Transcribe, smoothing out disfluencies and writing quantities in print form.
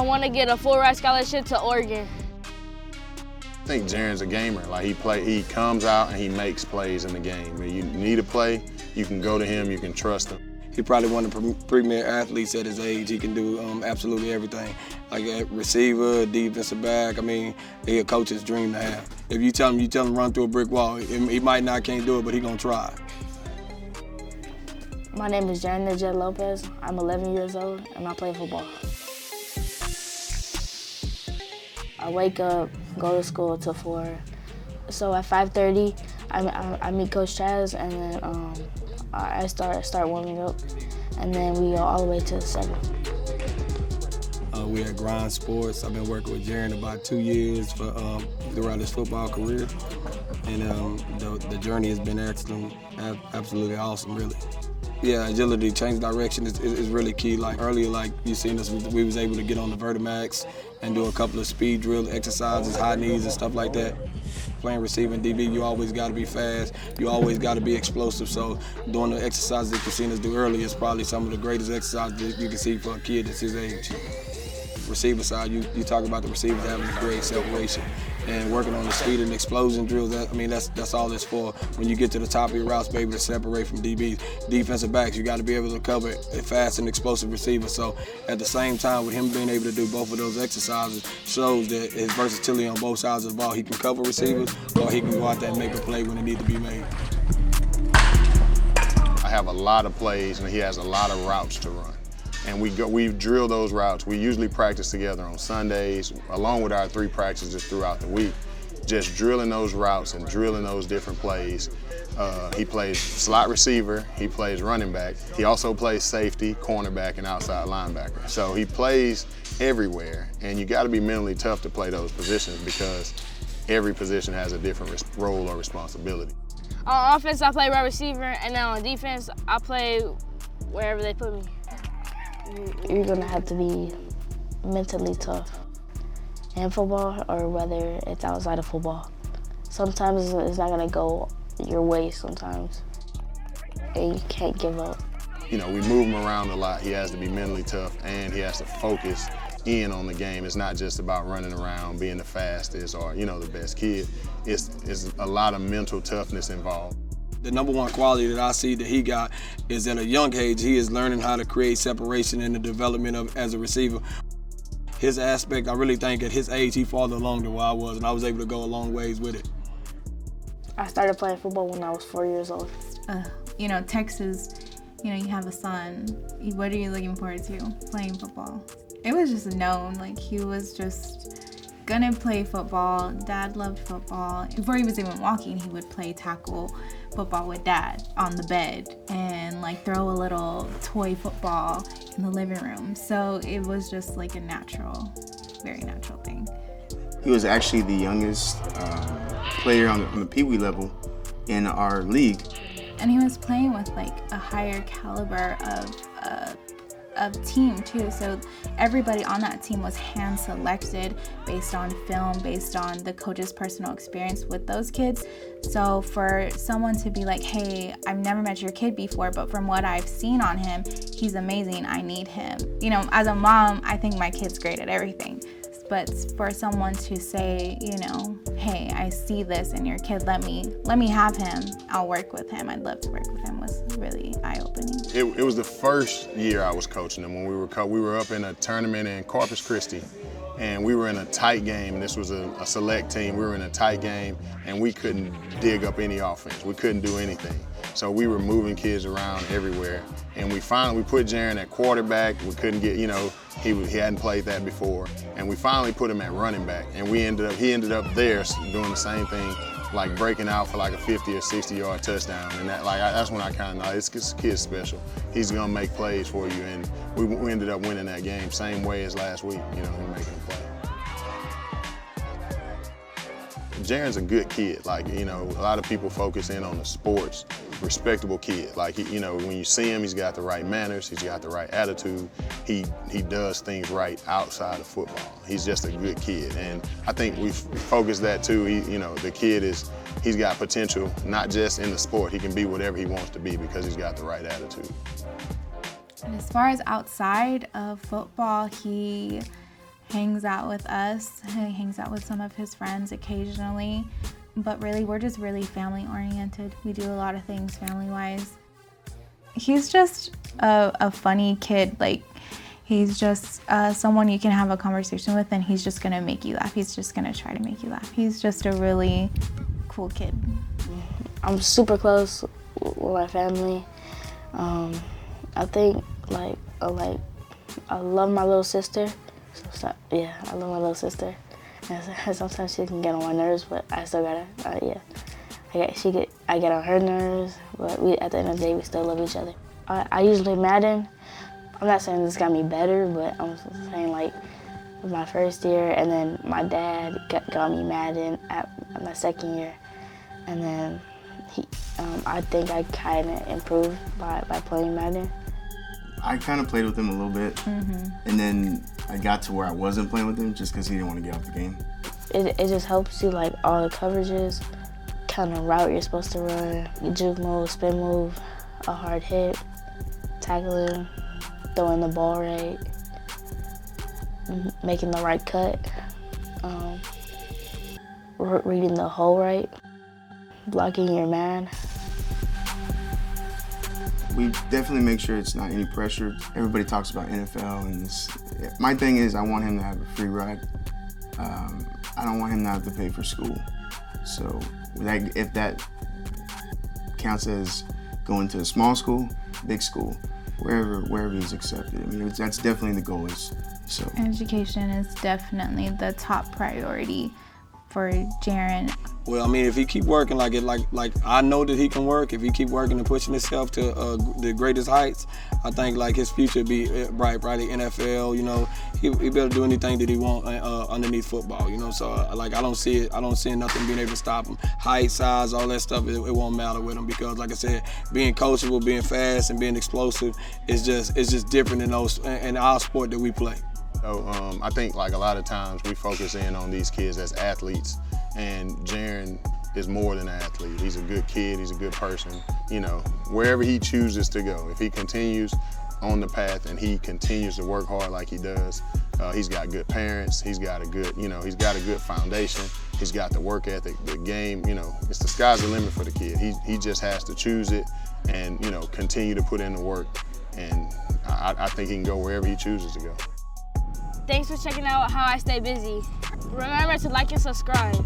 want to get a full ride scholarship to Oregon. I think Jarren's a gamer. Like he comes out and he makes plays in the game. When you need a play, you can go to him, you can trust him. He's probably one of the premier athletes at his age. He can do absolutely everything. Like a receiver, defensive back. I mean, he's a coach's dream to have. If you tell him run through a brick wall, he might not can't do it, but he's gonna try. My name is Jarren Lopez. I'm 11 years old and I play football. I wake up, go to school till 4. So at 5:30, I meet Coach Chaz, and then I start warming up, and then we go all the way to 7. We at Grind Sports. I've been working with Jarren about 2 years throughout his football career, and the journey has been excellent, absolutely awesome, really. Yeah, agility, change direction is really key. Like earlier, like you seen us, we was able to get on the Vertimax and do a couple of speed drill exercises, high knees and stuff like that. Playing receiving DB, you always got to be fast. You always got to be explosive. So doing the exercises that you seen us do earlier is probably some of the greatest exercises you can see for a kid that's his age. Receiver side, you talk about the receivers having a great separation and working on the speed and explosion drills. That's all it's for. When you get to the top of your routes, be able to separate from DBs. Defensive backs, you got to be able to cover a fast and explosive receiver. So at the same time, with him being able to do both of those exercises, shows that his versatility on both sides of the ball. He can cover receivers, or he can go out there and make a play when it needs to be made. I have a lot of plays, and he has a lot of routes to run. And we drill those routes. We usually practice together on Sundays, along with our 3 practices throughout the week, just drilling those routes and drilling those different plays. He plays slot receiver, he plays running back. He also plays safety, cornerback, and outside linebacker. So he plays everywhere, and you gotta be mentally tough to play those positions because every position has a different role or responsibility. On offense, I play wide receiver, and then on defense, I play wherever they put me. You're gonna have to be mentally tough in football or whether it's outside of football. Sometimes it's not gonna go your way sometimes, and you can't give up. You know, we move him around a lot. He has to be mentally tough and he has to focus in on the game. It's not just about running around, being the fastest or, the best kid. It's a lot of mental toughness involved. The number one quality that I see that he got is at a young age, he is learning how to create separation in the development of as a receiver. His aspect, I really think at his age, he farther along than where I was, and I was able to go a long ways with it. I started playing football when I was 4 years old. Texas, you have a son. What are you looking forward to? Playing football. It was just known, like he was just gonna play football. Dad loved football. Before he was even walking, he would play tackle football with Dad on the bed and throw a little toy football in the living room. So it was just like a natural, very natural thing. He was actually the youngest player on the Pee Wee level in our league. And he was playing with a higher caliber of team too, so everybody on that team was hand selected based on film, based on the coach's personal experience with those kids. So for someone to be like, hey, I've never met your kid before, but from what I've seen on him, he's amazing, I need him. As a mom, I think my kid's great at everything. But for someone to say, hey, I see this in your kid, let me have him, I'll work with him, I'd love to work with him, was really eye-opening. It was the first year I was coaching him when we were up in a tournament in Corpus Christi, and we were in a tight game. This was a select team. We were in a tight game, and we couldn't dig up any offense. We couldn't do anything. So we were moving kids around everywhere, and we put Jarren at quarterback. We couldn't get, he hadn't played that before, and we finally put him at running back, and he ended up there doing the same thing, breaking out for a 50 or 60 yard touchdown, and that's when I kind of know this kid's special. He's gonna make plays for you, and we ended up winning that game same way as last week, him making a play. Jarren's a good kid. A lot of people focus in on the sports, respectable kid. When you see him, he's got the right manners, he's got the right attitude. He does things right outside of football. He's just a good kid, and I think we focus that too. The kid he's got potential, not just in the sport. He can be whatever he wants to be because he's got the right attitude. And as far as outside of football, he hangs out with us. He hangs out with some of his friends occasionally. But really, we're just really family oriented. We do a lot of things family-wise. He's just a funny kid. Like, he's just someone you can have a conversation with and he's just gonna make you laugh. He's just gonna try to make you laugh. He's just a really cool kid. I'm super close with my family. I think I love my little sister. Yeah, I love my little sister. And sometimes she can get on my nerves, but I still gotta, I get on her nerves, but at the end of the day, we still love each other. I usually Madden. I'm not saying this got me better, but I'm saying like my first year, and then my dad got me Madden at my second year, and then I think I kind of improved by playing Madden. I kind of played with him a little bit, and then I got to where I wasn't playing with him just because he didn't want to get off the game. It just helps you, like, all the coverages, kind of route you're supposed to run, your juke move, spin move, a hard hit, tackling, throwing the ball right, making the right cut, reading the hole right, blocking your man. We definitely make sure it's not any pressure. Everybody talks about NFL, and my thing is I want him to have a free ride. I don't want him to have to pay for school. So if that counts as going to a small school, big school, wherever he's accepted. I mean, that's definitely the goal. So education is definitely the top priority for Jarren. Well, I mean, if he keep working like I know that he can work, if he keep working and pushing himself to the greatest heights, I think like his future be bright, probably NFL. You know, he better do anything that he want underneath football. You know, so like I don't see nothing being able to stop him. Height, size, all that stuff, it won't matter with him because, like I said, being coachable, being fast, and being explosive is just different in our sport that we play. So I think like a lot of times we focus in on these kids as athletes, and Jarren is more than an athlete. He's a good kid, he's a good person. You know, wherever he chooses to go, if he continues on the path and he continues to work hard like he does, he's got good parents, he's got a good foundation, he's got the work ethic, the game, it's the sky's the limit for the kid. He just has to choose it and, continue to put in the work. And I think he can go wherever he chooses to go. Thanks for checking out How I Stay Busy. Remember to like and subscribe.